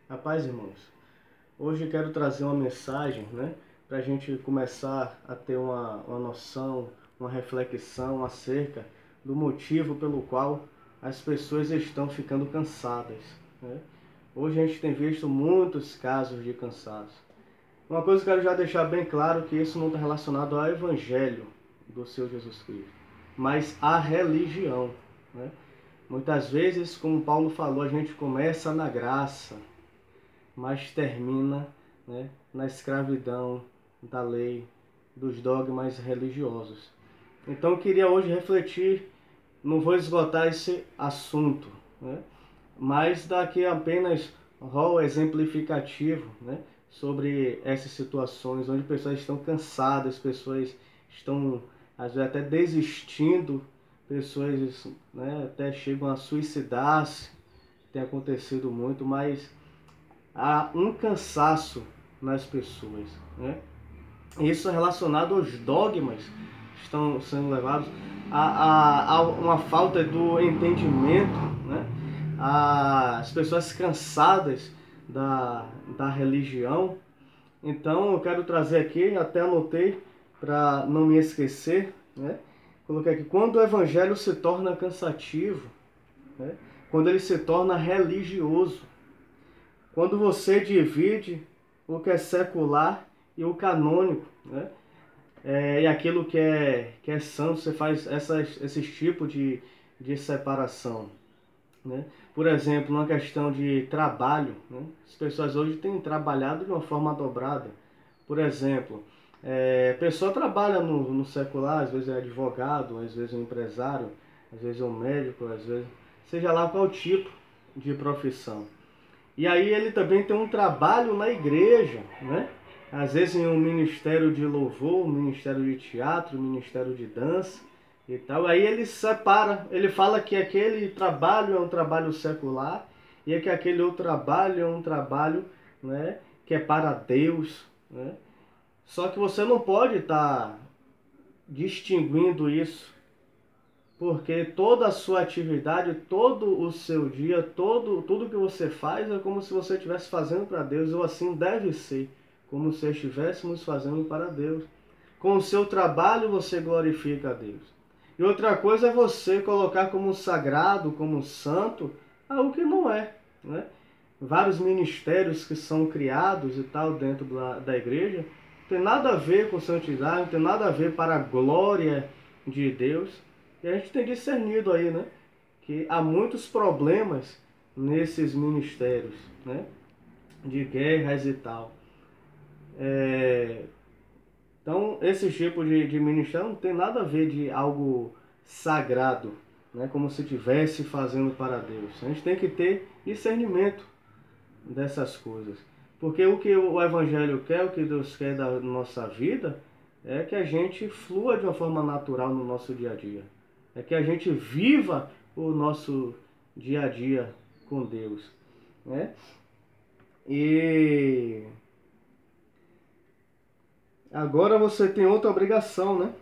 A paz, irmãos. Hoje quero trazer uma mensagem, para a gente começar a ter uma noção, uma reflexão acerca do motivo pelo qual as pessoas estão ficando cansadas, né? Hoje a gente tem visto muitos casos de cansaço. Uma coisa que eu quero já deixar bem claro que isso não está relacionado ao Evangelho do Senhor Jesus Cristo, mas à religião, né? Muitas vezes, como Paulo falou, a gente começa na graça, mas termina, na escravidão da lei, dos dogmas religiosos. Então eu queria hoje refletir, não vou esgotar esse assunto, mas dar aqui apenas um rol exemplificativo, sobre essas situações onde pessoas estão cansadas, pessoas estão às vezes até desistindo, pessoas, até chegam a suicidar-se, tem acontecido muito, mas há um cansaço nas pessoas, né? Isso é relacionado aos dogmas que estão sendo levados, a uma falta do entendimento, né? As pessoas cansadas da religião. Então eu quero trazer aqui, até anotei para não me esquecer, né? Coloquei aqui, quando o evangelho se torna cansativo, né? Quando ele se torna religioso, quando você divide o que é secular e o canônico, e aquilo que é santo, você faz esses tipos de separação, né? Por exemplo, na questão de trabalho, as pessoas hoje têm trabalhado de uma forma dobrada. Por exemplo, a pessoa trabalha no secular, às vezes é advogado, às vezes é um empresário, às vezes é um médico, às vezes seja lá qual tipo de profissão. E aí ele também tem um trabalho na igreja, né? Às vezes em um ministério de louvor, um ministério de teatro, um ministério de dança e tal. Aí ele separa, ele fala que aquele trabalho é um trabalho secular e que aquele outro trabalho é um trabalho, que é para Deus, né? Só que você não pode estar distinguindo isso, porque toda a sua atividade, todo o seu dia, tudo que você faz é como se você estivesse fazendo para Deus, ou assim deve ser, como se estivéssemos fazendo para Deus. Com o seu trabalho você glorifica a Deus. E outra coisa é você colocar como sagrado, como santo, algo que não é, né? Vários ministérios que são criados e tal dentro da igreja, não tem nada a ver com santidade, não tem nada a ver para a glória de Deus. E a gente tem discernido aí, que há muitos problemas nesses ministérios, de guerras e tal. Então, esse tipo de ministério não tem nada a ver de algo sagrado, como se estivesse fazendo para Deus. A gente tem que ter discernimento dessas coisas. Porque o que o Evangelho quer, o que Deus quer da nossa vida, é que a gente flua de uma forma natural no nosso dia a dia. É que a gente viva o nosso dia a dia com Deus, né? E agora você tem outra obrigação,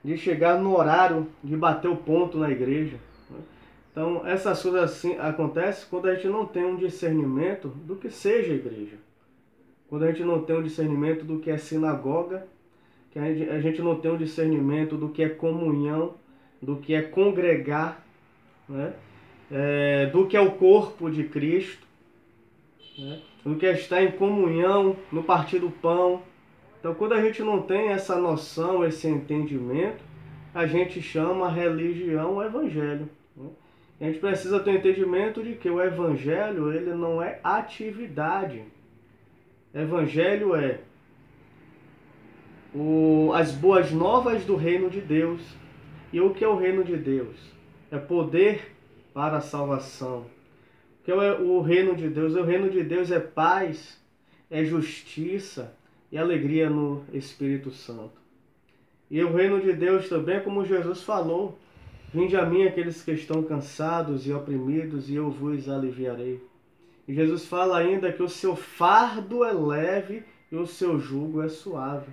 de chegar no horário, de bater o ponto na igreja. Então, essas coisas assim acontecem quando a gente não tem um discernimento do que seja igreja. Quando a gente não tem um discernimento do que é sinagoga, que a gente não tem um discernimento do que é comunhão, do que é congregar, do que é o corpo de Cristo, do que é estar em comunhão, no partir do pão. Então, quando a gente não tem essa noção, esse entendimento, a gente chama a religião o evangelho. A gente precisa ter entendimento de que o evangelho ele não é atividade. Evangelho é as boas novas do reino de Deus. E o que é o reino de Deus? É poder para a salvação. O que é o reino de Deus? O reino de Deus é paz, é justiça e alegria no Espírito Santo. E o reino de Deus também, como Jesus falou, vinde a mim aqueles que estão cansados e oprimidos, e eu vos aliviarei. E Jesus fala ainda que o seu fardo é leve e o seu jugo é suave.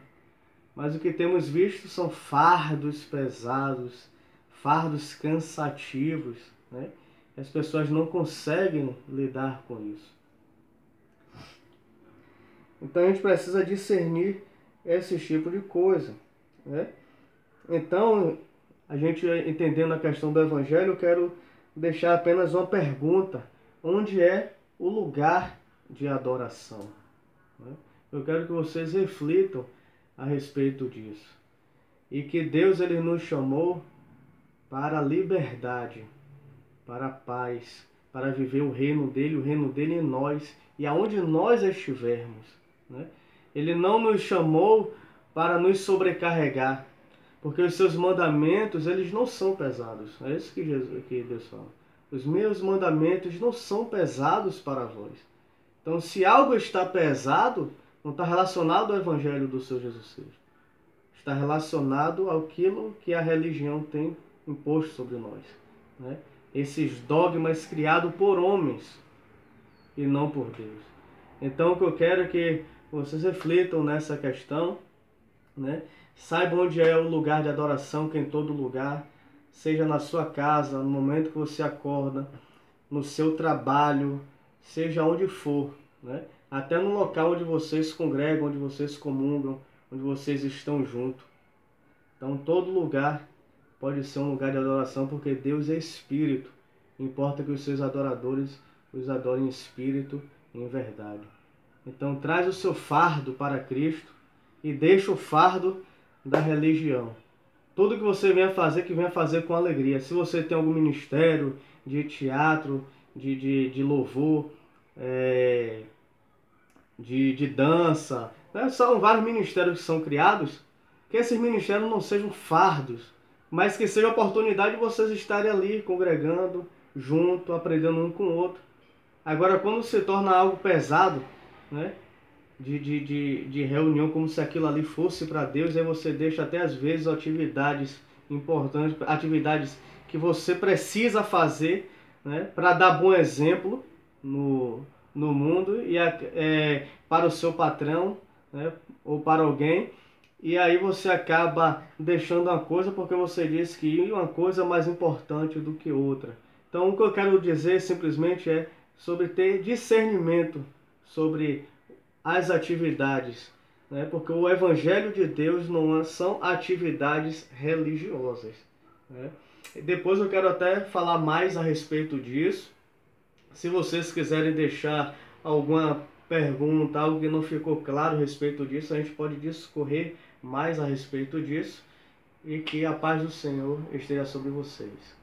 Mas o que temos visto são fardos pesados, fardos cansativos, As pessoas não conseguem lidar com isso. Então a gente precisa discernir esse tipo de coisa, né? Então, a gente entendendo a questão do Evangelho, eu quero deixar apenas uma pergunta: onde é o lugar de adoração? Né? Eu quero que vocês reflitam a respeito disso. E que Deus ele nos chamou para a liberdade, para a paz, para viver o reino dele em nós e aonde nós estivermos, né? Ele não nos chamou para nos sobrecarregar, porque os seus mandamentos eles não são pesados. É isso que Deus fala. Os meus mandamentos não são pesados para vós. Então, se algo está pesado, não está relacionado ao Evangelho do Senhor Jesus Cristo. Está relacionado àquilo que a religião tem imposto sobre nós, né? Esses dogmas criados por homens e não por Deus. Então, o que eu quero é que vocês reflitam nessa questão, né? Saibam onde é o lugar de adoração, que em todo lugar, seja na sua casa, no momento que você acorda, no seu trabalho, seja onde for, né? Até no local onde vocês congregam, onde vocês comungam, onde vocês estão juntos. Então, todo lugar pode ser um lugar de adoração, porque Deus é Espírito. Importa que os seus adoradores os adorem em Espírito e em verdade. Então, traz o seu fardo para Cristo e deixa o fardo da religião. Tudo que você venha fazer, que venha fazer com alegria. Se você tem algum ministério de teatro, de louvor, de dança, né? São vários ministérios que são criados, que esses ministérios não sejam fardos, mas que seja a oportunidade de vocês estarem ali congregando, junto, aprendendo um com o outro. Agora, quando se torna algo pesado, né? De reunião, como se aquilo ali fosse para Deus, aí você deixa até às vezes atividades importantes, atividades que você precisa fazer, né, para dar bom exemplo no mundo e para o seu patrão, né, ou para alguém, e aí você acaba deixando uma coisa porque você disse que uma coisa é mais importante do que outra. Então o que eu quero dizer simplesmente é sobre ter discernimento sobre as atividades, né? Porque o Evangelho de Deus não são atividades religiosas, né? Depois eu quero até falar mais a respeito disso. Se vocês quiserem deixar alguma pergunta, algo que não ficou claro a respeito disso, a gente pode discorrer mais a respeito disso, e que a paz do Senhor esteja sobre vocês.